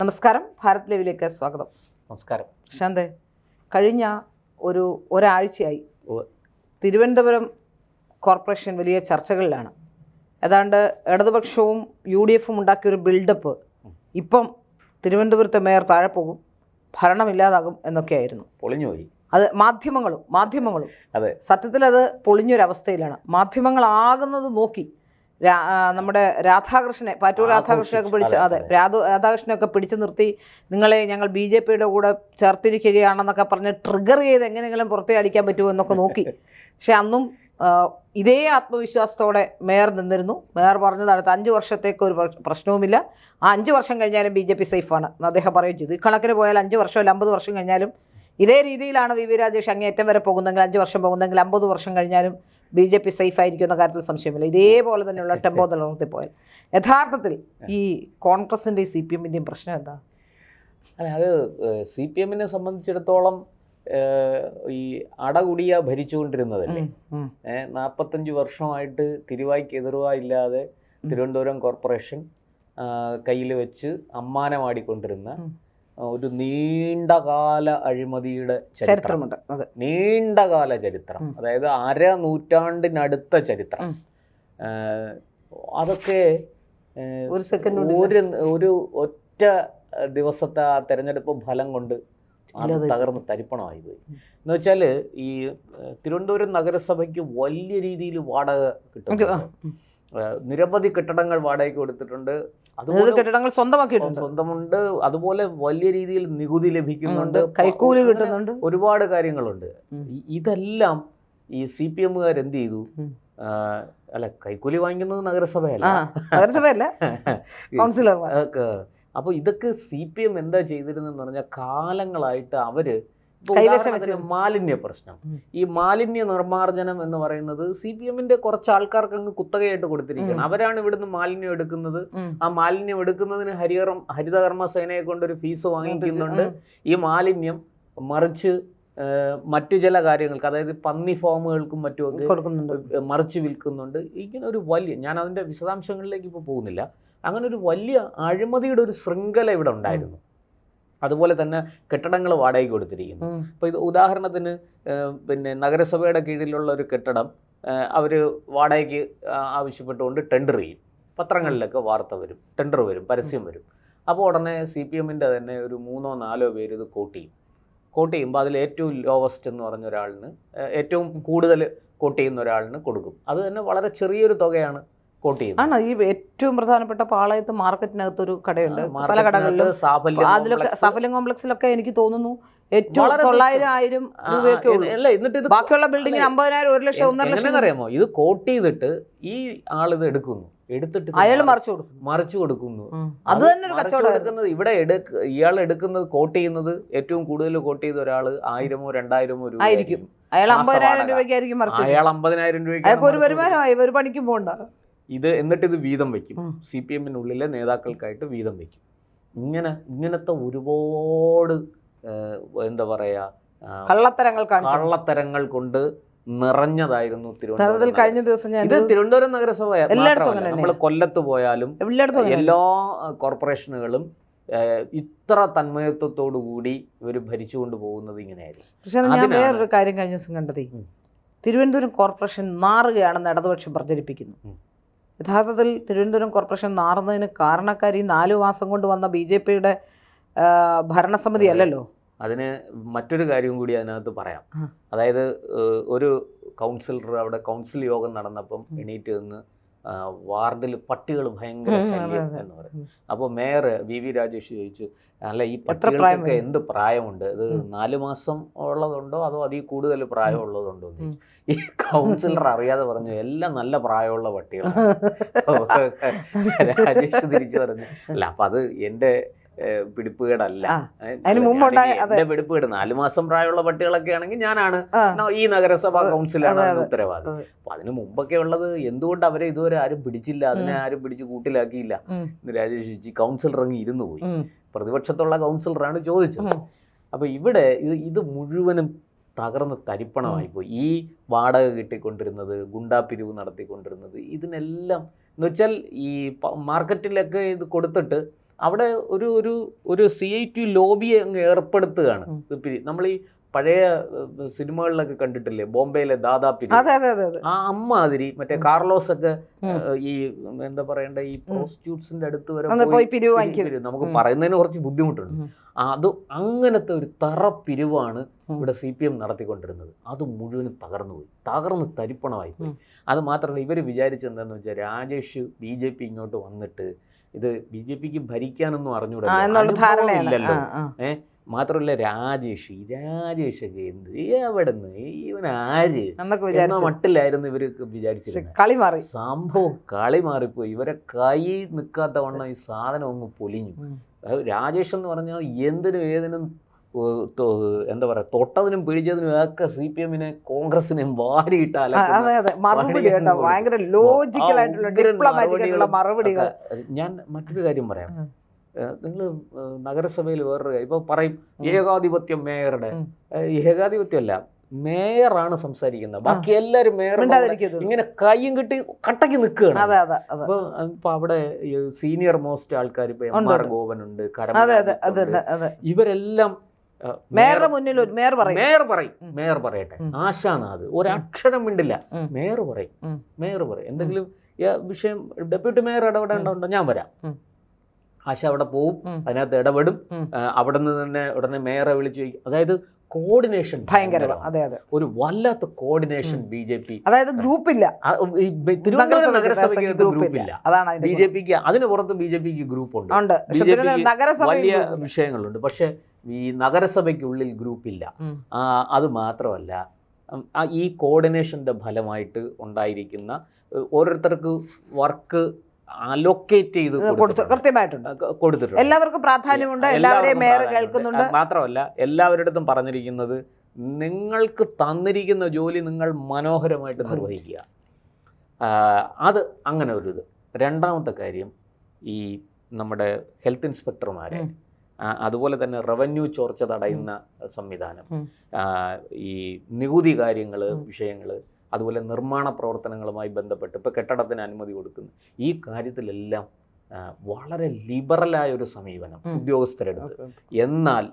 നമസ്കാരം, ഭാരത് ലൈവിലേക്ക് സ്വാഗതം. നമസ്കാരം. പ്രശാന്ത്, കഴിഞ്ഞ ഒരാഴ്ചയായി തിരുവനന്തപുരം കോർപ്പറേഷൻ വലിയ ചർച്ചകളിലാണ്. ഏതാണ്ട് ഇടതുപക്ഷവും UDF-ഉം ഉണ്ടാക്കിയൊരു ബിൽഡപ്പ് ഇപ്പം തിരുവനന്തപുരത്തെ മേയർ താഴെ പോകും, ഭരണമില്ലാതാകും എന്നൊക്കെയായിരുന്നു. പൊളിഞ്ഞുപോയി. അത് മാധ്യമങ്ങളും അതെ, സത്യത്തിൽ അത് പൊളിഞ്ഞൊരവസ്ഥയിലാണ്. മാധ്യമങ്ങളാകുന്നത് നോക്കി നമ്മുടെ രാധാകൃഷ്ണനെ, പാറ്റൂർ രാധാകൃഷ്ണനൊക്കെ പിടിച്ച്, അതെ, രാധാകൃഷ്ണനൊക്കെ പിടിച്ചു നിർത്തി നിങ്ങളെ ഞങ്ങൾ BJP-യുടെ കൂടെ ചേർത്തിരിക്കുകയാണെന്നൊക്കെ പറഞ്ഞ് ട്രിഗർ ചെയ്ത് എങ്ങനെയെങ്കിലും പുറത്തേ അടിക്കാൻ പറ്റുമോ എന്നൊക്കെ നോക്കി. പക്ഷെ അന്നും ഇതേ ആത്മവിശ്വാസത്തോടെ മേയർ നിന്നിരുന്നു. മേയർ പറഞ്ഞത് അടുത്ത 5 വർഷത്തേക്ക് ഒരു പ്രശ്നവുമില്ല, ആ 5 വർഷം കഴിഞ്ഞാലും BJP സേഫാണ് എന്ന് അദ്ദേഹം പറയുകയും ചെയ്തു. ഇക്കണക്കിന് പോയാൽ 5 വർഷം അല്ല 50 വർഷം കഴിഞ്ഞാലും ഇതേ രീതിയിലാണ് VV രാജേഷ് അങ്ങേയറ്റം വരെ പോകുന്നെങ്കിൽ, 5 വർഷം പോകുന്നെങ്കിൽ 50 വർഷം കഴിഞ്ഞാലും BJP സേഫ് ആയിരിക്കും എന്ന കാര്യത്തിൽ സംശയമില്ല. ഇതേപോലെ തന്നെയുള്ള ടെമ്പോ നിലനിർത്തി പോയാൽ യഥാർത്ഥത്തിൽ ഈ കോൺഗ്രസിൻ്റെ CPM-ൻ്റെയും പ്രശ്നം എന്താ? അല്ല, അത് CPM-നെ സംബന്ധിച്ചിടത്തോളം ഈ അടകുടിയ ഭരിച്ചുകൊണ്ടിരുന്നതല്ലേ. 45 വർഷമായിട്ട് തിരുവായ്ക്ക് എതിർവായില്ലാതെ തിരുവനന്തപുരം കോർപ്പറേഷൻ കയ്യിൽ വെച്ച് അമ്മാനമാടിക്കൊണ്ടിരുന്ന ഒരു നീണ്ടകാല അഴിമതിയുടെ ചരിത്രമുണ്ട്. നീണ്ടകാല ചരിത്രം, അതായത് 1/2 നൂറ്റാണ്ടിനടുത്ത ചരിത്രം. അതൊക്കെ ഒരു ഒറ്റ ദിവസത്തെ ആ തെരഞ്ഞെടുപ്പ് ഫലം കൊണ്ട് അത് തകർന്ന് തരിപ്പണമായി പോയി. എന്ന് വെച്ചാൽ ഈ തിരുവനന്തപുരം നഗരസഭയ്ക്ക് വലിയ രീതിയിൽ വാടക കിട്ടുന്നുണ്ട്. നിരവധി കെട്ടിടങ്ങൾ വാടകയ്ക്ക് കൊടുത്തിട്ടുണ്ട്. അതുപോലെ കെട്ടിടങ്ങൾ സ്വന്തമുണ്ട്. അതുപോലെ വലിയ രീതിയിൽ നികുതി ലഭിക്കുന്നുണ്ട്, കൈക്കൂലി കിട്ടുന്നുണ്ട്, ഒരുപാട് കാര്യങ്ങളുണ്ട്. ഇതെല്ലാം ഈ CPM-കാർ എന്ത് ചെയ്തു? അല്ല, കൈക്കൂലി വാങ്ങിക്കുന്നത് നഗരസഭയല്ല, കൗൺസിലർമാർക്ക്. അപ്പോൾ ഇതൊക്കെ CPM എന്താ ചെയ്തിരുന്നെന്ന് പറഞ്ഞാൽ, കാലങ്ങളായിട്ട് അവര് മാലിന്യ പ്രശ്നം, ഈ മാലിന്യ നിർമ്മാർജ്ജനം എന്ന് പറയുന്നത് CPM-ന്റെ കുറച്ച് ആൾക്കാർക്ക് അങ്ങ് കുത്തകയായിട്ട് കൊടുത്തിരിക്കുകയാണ്. അവരാണ് ഇവിടുന്ന് മാലിന്യം എടുക്കുന്നത്. ആ മാലിന്യം എടുക്കുന്നതിന് ഹരിതകർമ്മ സേനയെ കൊണ്ടൊരു ഫീസ് വാങ്ങിക്കുന്നുണ്ട്. ഈ മാലിന്യം മറിച്ച് മറ്റു ചില കാര്യങ്ങൾക്ക്, അതായത് പന്നി ഫാമുകൾക്കും മറ്റുമൊക്കെ മറിച്ച് വിൽക്കുന്നുണ്ട്. ഇങ്ങനെ ഒരു വലിയ, ഞാൻ അതിൻ്റെ വിശദാംശങ്ങളിലേക്ക് ഇപ്പോൾ പോകുന്നില്ല, അങ്ങനെ ഒരു വലിയ അഴിമതിയുടെ ഒരു ശൃംഖല ഇവിടെ ഉണ്ടായിരുന്നു. അതുപോലെ തന്നെ കെട്ടിടങ്ങൾ വാടകയ്ക്ക് കൊടുത്തിരിക്കുന്നു. അപ്പോൾ ഇത് ഉദാഹരണത്തിന് പിന്നെ നഗരസഭയുടെ കീഴിലുള്ള ഒരു കെട്ടിടം അവർ വാടകയ്ക്ക് ആവശ്യപ്പെട്ടുകൊണ്ട് ടെൻഡർ ചെയ്യും. പത്രങ്ങളിലൊക്കെ വാർത്ത വരും, ടെൻഡർ വരും, പരസ്യം വരും. അപ്പോൾ ഉടനെ CPM-ൻ്റെ തന്നെ ഒരു 3-4 പേര് ഇത് കോട്ട് ചെയ്യുമ്പോൾ അതിൽ ഏറ്റവും ലോവസ്റ്റ് എന്ന് പറഞ്ഞ ഒരാളിന്, ഏറ്റവും കൂടുതൽ കോട്ട് ചെയ്യുന്ന ഒരാളിന് കൊടുക്കും. അത് തന്നെ വളരെ ചെറിയൊരു തുകയാണ് കോട്ട് ചെയ്യുന്നത്. ആണ് ഈ ഏറ്റവും പ്രധാനപ്പെട്ട പാളയത്ത് മാർക്കറ്റിനകത്തൊരു കടയുണ്ട്, പല കടകളിലും. അതിലൊക്കെ സാഫല്യം കോംപ്ലക്സിലൊക്കെ എനിക്ക് തോന്നുന്നു ഏറ്റവും 900,000 രൂപയൊക്കെ ഉള്ളൂ. എന്നിട്ട് ബാക്കിയുള്ള ബിൽഡിങ്ങിന് 50,000, 1 ലക്ഷം, 1.5 ലക്ഷം. അറിയാമോ, ഇത് കോട്ട് ചെയ്തിട്ട് ഈ ആളിത് എടുത്തിട്ട് അയാൾ മറിച്ചു കൊടുക്കുന്നു. അത് തന്നെ ഒരു കച്ചവടം. ഇവിടെ ഇയാൾ എടുക്കുന്നത്, കോട്ട് ചെയ്യുന്നത്, ഏറ്റവും കൂടുതൽ കോട്ട് ചെയ്ത ഒരാൾ 1000-ഓ 2000-ഓ രൂപ ആയിരിക്കും. അയാൾ 50,000 രൂപയ്ക്കായിരിക്കും മറിച്ചു. അയാൾ 50,000 രൂപയ്ക്ക് ഒരു വരുമാനമായി, ഒരു പണിക്കും പോകണ്ട. എന്നിട്ട് ഇത് വീതം വയ്ക്കും. CPM-നുള്ളിലെ നേതാക്കൾക്കായിട്ട് വീതം വയ്ക്കും. ഇങ്ങനത്തെ ഒരുപാട് എന്താ പറയാ കള്ളത്തരങ്ങൾ കൊണ്ട് നിറഞ്ഞതായിരുന്നു തിരുവനന്തപുരം. കഴിഞ്ഞ ദിവസം ഇത് തിരുവനന്തപുരം നഗരസഭ, നമ്മൾ കൊല്ലത്ത് പോയാലും എല്ലാ കോർപ്പറേഷനുകളും ഇത്ര തന്മയത്വത്തോടു കൂടി ഇവർ ഭരിച്ചുകൊണ്ട് പോകുന്നത് ഇങ്ങനെയായിരുന്നു. പക്ഷേ ഞാൻ വേറൊരു കാര്യം കഴിഞ്ഞ ദിവസം കണ്ടത്, തിരുവനന്തപുരം കോർപ്പറേഷൻ നാറുകയാണെന്ന് ഇടതുപക്ഷം പ്രചരിപ്പിക്കുന്നു. യഥാർത്ഥത്തിൽ തിരുവനന്തപുരം കോർപ്പറേഷൻ നാറുന്നതിന് കാരണക്കാർ ഈ 4 മാസം കൊണ്ട് വന്ന BJP-യുടെ ഭരണസമിതി അല്ലല്ലോ. അതിന് മറ്റൊരു കാര്യം കൂടി അതിനകത്ത് പറയാം. അതായത് ഒരു കൗൺസിലർ അവിടെ കൗൺസിൽ യോഗം നടന്നപ്പം എണീറ്റ് നിന്ന് വാർഡിൽ പട്ടികൾ ഭയങ്കര ശല്യം എന്ന് പറയും. അപ്പോൾ മേയർ VV രാജേഷ് ചോദിച്ചു, അല്ല ഈ പട്ടികൾക്കൊക്കെ എന്ത് പ്രായമുണ്ട്, ഇത് 4 മാസം ഉള്ളതുണ്ടോ അതോ അതിൽ കൂടുതൽ പ്രായമുള്ളതുണ്ടോ എന്ന് ചോദിച്ചു. ഈ കൗൺസിലർ അറിയാതെ പറഞ്ഞു, എല്ലാം നല്ല പ്രായമുള്ള പട്ടികളാണ്. രാജേഷ് തിരിച്ചു പറഞ്ഞു, അല്ല അപ്പം അത് എൻ്റെ പിടിപ്പുകേടല്ല, എന്റെ പിടിപ്പുകേട് 4 മാസം പ്രായമുള്ള പട്ടികളൊക്കെ ആണെങ്കിൽ ഞാനാണ് ഈ നഗരസഭാ കൗൺസിലാണ് ഉത്തരവാദി. അപ്പൊ അതിന് മുമ്പൊക്കെ ഉള്ളത് എന്തുകൊണ്ട് അവരെ ഇതുവരെ ആരും പിടിച്ചില്ല, അതിനെ ആരും പിടിച്ച് കൂട്ടിലാക്കിയില്ല എന്ന് രാജേഷ് ചോദിച്ചു. കൗൺസിലർ അങ്ങ് ഇരുന്നു പോയി. പ്രതിപക്ഷത്തുള്ള കൗൺസിലറാണ് ചോദിച്ചത്. അപ്പൊ ഇവിടെ ഇത് മുഴുവനും തകർന്ന് തരിപ്പണമായിപ്പോയി. ഈ വാടക കിട്ടിക്കൊണ്ടിരുന്നത്, ഗുണ്ടാപ്പിരിവ് നടത്തിക്കൊണ്ടിരുന്നത്, ഇതിനെല്ലാം എന്ന് വെച്ചാൽ ഈ മാർക്കറ്റിലൊക്കെ ഇത് കൊടുത്തിട്ട് അവിടെ ഒരു CIT ലോബിയെ അങ്ങ് ഏർപ്പെടുത്തുകയാണ്. നമ്മൾ ഈ പഴയ സിനിമകളിലൊക്കെ കണ്ടിട്ടില്ലേ, ബോംബെയിലെ ദാദാ പിരിവ്, ആ അമ്മാതിരി മറ്റേ കാർലോസ് ഒക്കെ ഈ എന്താ പറയണ്ട ഈ പ്രോസ്റ്റിറ്റ്യൂട്ട്സിന്റെ അടുത്ത് വരെ പോയി നമുക്ക് പറയുന്നതിന് കുറച്ച് ബുദ്ധിമുട്ടുണ്ട്. അത് അങ്ങനത്തെ ഒരു തറ പിരിവാണ് ഇവിടെ CPM നടത്തിക്കൊണ്ടിരുന്നത്. അത് മുഴുവനും തകർന്ന് തരിപ്പണമായി പോയി. അത് മാത്രമല്ല, ഇവർ വിചാരിച്ചെന്താന്ന് വെച്ചാൽ രാജേഷ് BJP ഇങ്ങോട്ട് വന്നിട്ട് ഇത് BJPക്ക് ഭരിക്കാനൊന്നും അറിഞ്ഞൂടല്ലോ. മാത്രമല്ല രാജേഷൊക്കെ എന്ത് എവിടെന്ന് ഇവനാര് എന്ന മട്ടിലായിരുന്നു ഇവര് വിചാരിച്ചിരുന്നത്. സംഭവം കളി മാറിപ്പോയി. ഇവരെ കൈ നിൽക്കാത്ത വണ്ണം ഈ സാധനം ഒന്ന് പൊലിഞ്ഞു. രാജേഷ് എന്ന് പറഞ്ഞാൽ എന്തിനും ഏതിനും എന്താ പറയാ തൊട്ടതിനും പിടിച്ചതിനും ഒക്കെ CPM-നെ കോൺഗ്രസിനെയും വാരിയിട്ടാൽ ഞാൻ മറ്റൊരു കാര്യം പറയാം. നിങ്ങൾ നഗരസഭയിൽ വേറൊരു ഇപ്പൊ പറയും ഏകാധിപത്യം മേയറുടെ, ഏകാധിപത്യമല്ല, മേയറാണ് സംസാരിക്കുന്നത്, ബാക്കി എല്ലാരും മേയർ ഇങ്ങനെ കയ്യും കിട്ടി കട്ടക്ക് നിൽക്കുകയാണ്. ഇപ്പൊ അവിടെ സീനിയർ മോസ്റ്റ് ആൾക്കാർ ഇപ്പൊ MR ഗോപനുണ്ട്, ഇവരെല്ലാം മേയർ പറയട്ടെ, ആശാനാഥ് ഒരക്ഷരം മിണ്ടില്ല, മേയർ പറയും എന്തെങ്കിലും വിഷയം ഡെപ്യൂട്ടി മേയർ ഇടപെടേണ്ടതുണ്ടോ ഞാൻ വരാം. ആശ അവിടെ പോവും, അതിനകത്ത് ഇടപെടും, അവിടെ നിന്ന് തന്നെ ഉടനെ മേയറെ വിളിച്ചു ചോദിക്കും. അതായത് കോർഡിനേഷൻ ഒരു വല്ലാത്ത കോർഡിനേഷൻ BJP, അതായത് ഗ്രൂപ്പില്ല, തിരുവനന്തപുരം നഗരസഭയ്ക്ക് ഗ്രൂപ്പില്ല, BJPക്ക് അതിന് പുറത്ത് BJPക്ക് ഗ്രൂപ്പുണ്ട്, വലിയ വിഷയങ്ങളുണ്ട്. പക്ഷെ ഈ നഗരസഭയ്ക്കുള്ളിൽ ഗ്രൂപ്പില്ല. അത് മാത്രമല്ല, ഈ കോർഡിനേഷന്റെ ഫലമായിട്ട് ഉണ്ടായിരിക്കുന്ന ഓരോരുത്തർക്ക് വർക്ക് അലോക്കേറ്റ് ചെയ്ത് കൊടുത്തിട്ടുണ്ട്. എല്ലാവർക്കും പ്രാധാന്യമുണ്ട്, എല്ലാവരെയും മേയർ കേൾക്കുന്നുണ്ട്. മാത്രമല്ല എല്ലാവരുടെ അടുത്തും പറഞ്ഞിരിക്കുന്നത് നിങ്ങൾക്ക് തന്നിരിക്കുന്ന ജോലി നിങ്ങൾ മനോഹരമായിട്ട് നിർവഹിക്കുക. അത് അങ്ങനെ ഒരു ഇത്. രണ്ടാമത്തെ കാര്യം, ഈ നമ്മുടെ ഹെൽത്ത് ഇൻസ്പെക്ടർമാരെ, അതുപോലെ തന്നെ റവന്യൂ ചോർച്ച തടയുന്ന സംവിധാനം, ഈ നികുതി കാര്യങ്ങൾ, വിഷയങ്ങൾ, അതുപോലെ നിർമ്മാണ പ്രവർത്തനങ്ങളുമായി ബന്ധപ്പെട്ട് ഇപ്പോൾ കെട്ടിടത്തിന് അനുമതി കൊടുക്കുന്നു, ഈ കാര്യത്തിലെല്ലാം വളരെ ലിബറലായ ഒരു സമീപനം ഉദ്യോഗസ്ഥരെടുത്ത്. എന്നാൽ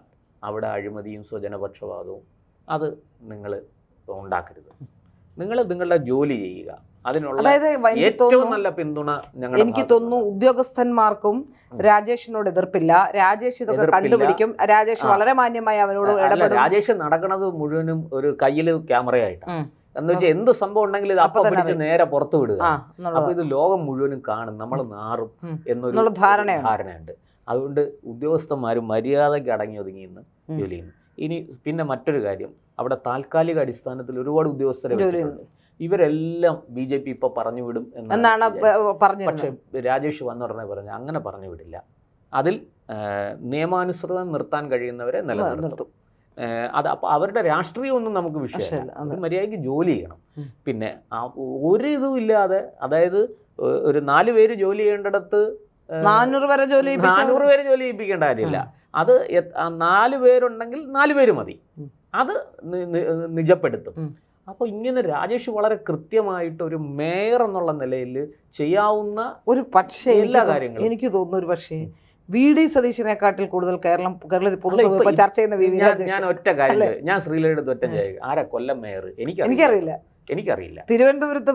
അവിടെ അഴിമതിയും സ്വജനപക്ഷപാതവും അത് നിങ്ങൾ ഉണ്ടാക്കരുത്. നിങ്ങൾ നിങ്ങളുടെ ജോലി ചെയ്യുക. അതിനുള്ള ഏറ്റവും നല്ല പിന്തുണ ഞങ്ങൾ. എനിക്ക് തോന്നുന്നു ഉദ്യോഗസ്ഥന്മാർക്കും രാജേഷിനോട് എതിർപ്പില്ല. രാജേഷ് ഇതൊക്കെ കണ്ടുപിടിക്കും. രാജേഷ് വളരെ മാന്യമായി അവരോട് ഇടപെടും. രാജേഷ് നടക്കുന്നത് മുഴുവനും ഒരു കയ്യിൽ ക്യാമറയായിട്ടാണ്. എന്ന് വെച്ചാൽ എന്ത് സംഭവം ഉണ്ടെങ്കിലും ഇത് അപ്പം പിടിച്ച് നേരെ പുറത്തു വിടുക. അപ്പൊ ഇത് ലോകം മുഴുവനും കാണും, നമ്മൾ നാറും എന്നൊരു ധാരണയുണ്ട്. അതുകൊണ്ട് ഉദ്യോഗസ്ഥന്മാരും മര്യാദയ്ക്ക് അടങ്ങി ഒതുങ്ങി ഇന്ന് ജോലി ചെയ്യുന്നു. ഇനി പിന്നെ മറ്റൊരു കാര്യം, അവിടെ താൽക്കാലിക അടിസ്ഥാനത്തിൽ ഒരുപാട് ഉദ്യോഗസ്ഥരെ വെച്ചിട്ടുണ്ട്. ഇവരെല്ലാം BJP ഇപ്പൊ പറഞ്ഞു വിടും എന്നാണ് പറഞ്ഞത്. പക്ഷെ രാജേഷ് വന്ന ഉടനെ പറഞ്ഞു അങ്ങനെ പറഞ്ഞു വിടില്ല. അതിൽ നിയമാനുസൃതം നിർത്താൻ കഴിയുന്നവരെ നിലനിർത്തും. അത് അപ്പോൾ അവരുടെ രാഷ്ട്രീയമൊന്നും നമുക്ക് വിഷയമല്ല. അവർ മര്യാദയ്ക്ക് ജോലി ചെയ്യണം. പിന്നെ ഒരു ഇതും ഇല്ലാതെ, അതായത് ഒരു 4 പേര് ജോലി ചെയ്യേണ്ടിടത്ത് 400 പേരെ ജോലി ചെയ്യിപ്പിക്കേണ്ട കാര്യമില്ല. അത് 4 പേരുണ്ടെങ്കിൽ 4 പേര് മതി. അത് നിജപ്പെടുത്തും. അപ്പോൾ ഇങ്ങനെ രാജേഷ് വളരെ കൃത്യമായിട്ട് ഒരു മേയർ എന്നുള്ള നിലയിൽ ചെയ്യാവുന്ന ഒരു പക്ഷേ എല്ലാ കാര്യങ്ങളും എനിക്ക് തോന്നുന്നു ഒരു പക്ഷേ VD സതീശനെക്കാട്ടിൽ കൂടുതൽ കേരളത്തിൽ പൊതുസഭ ചർച്ച ചെയ്യുന്ന ഞാൻ ഒറ്റ കാര്യം, ഞാൻ ശ്രീലയുടെ ഒറ്റ ആരാ കൊല്ലം മേയർ എനിക്കറിയില്ല. തിരുവനന്തപുരത്ത്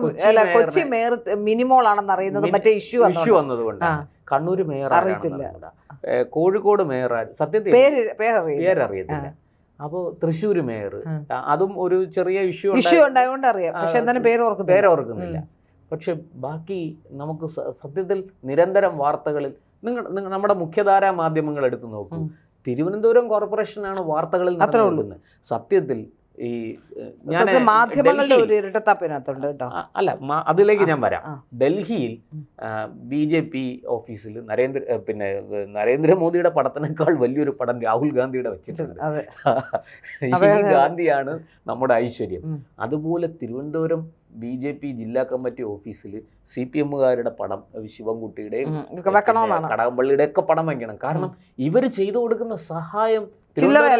കൊച്ചി മേയർ മിനിമോൾ ആണെന്ന് അറിയുന്നത് മറ്റേ ഇഷ്യൂ വന്നതുകൊണ്ട്. കണ്ണൂർ മേയർ അറിയത്തില്ല, കോഴിക്കോട് മേയർ സത്യത്തിൽ പേരറിയത്തില്ല. അപ്പോൾ തൃശ്ശൂർ മേയർ, അതും ഒരു ചെറിയ ഇഷ്യൂ ഉണ്ടായതുകൊണ്ട് അറിയാം, പക്ഷെ എന്തായാലും പേരോർക്കുന്നില്ല. പക്ഷെ ബാക്കി നമുക്ക് സത്യത്തിൽ നിരന്തരം വാർത്തകളിൽ നമ്മുടെ മുഖ്യധാരാ മാധ്യമങ്ങൾ എടുത്തു നോക്കൂ, തിരുവനന്തപുരം കോർപ്പറേഷനാണ് വാർത്തകളിൽ നടക്കുന്നത്. സത്യത്തിൽ ഈ മാധ്യമങ്ങളുടെ ഒരു ഇരട്ടത്താപ്പിനകത്തുണ്ട് കേട്ടോ. അല്ല, അതിലേക്ക് ഞാൻ വരാം. ഡൽഹിയിൽ BJP ഓഫീസിൽ നരേന്ദ്രമോദിയുടെ പടത്തിനേക്കാൾ വലിയൊരു പടം രാഹുൽ ഗാന്ധിയുടെ വെച്ചിട്ടുണ്ട്. ഗാന്ധിയാണ് നമ്മുടെ ഐശ്വര്യം. അതുപോലെ തിരുവനന്തപുരം BJP ജില്ലാ കമ്മിറ്റി ഓഫീസിൽ CPM-കാരുടെ പടം, ശിവൻകുട്ടിയുടെയും കടകംപള്ളിയുടെ ഒക്കെ പടം വയ്ക്കണം. കാരണം ഇവർ ചെയ്തു കൊടുക്കുന്ന സഹായം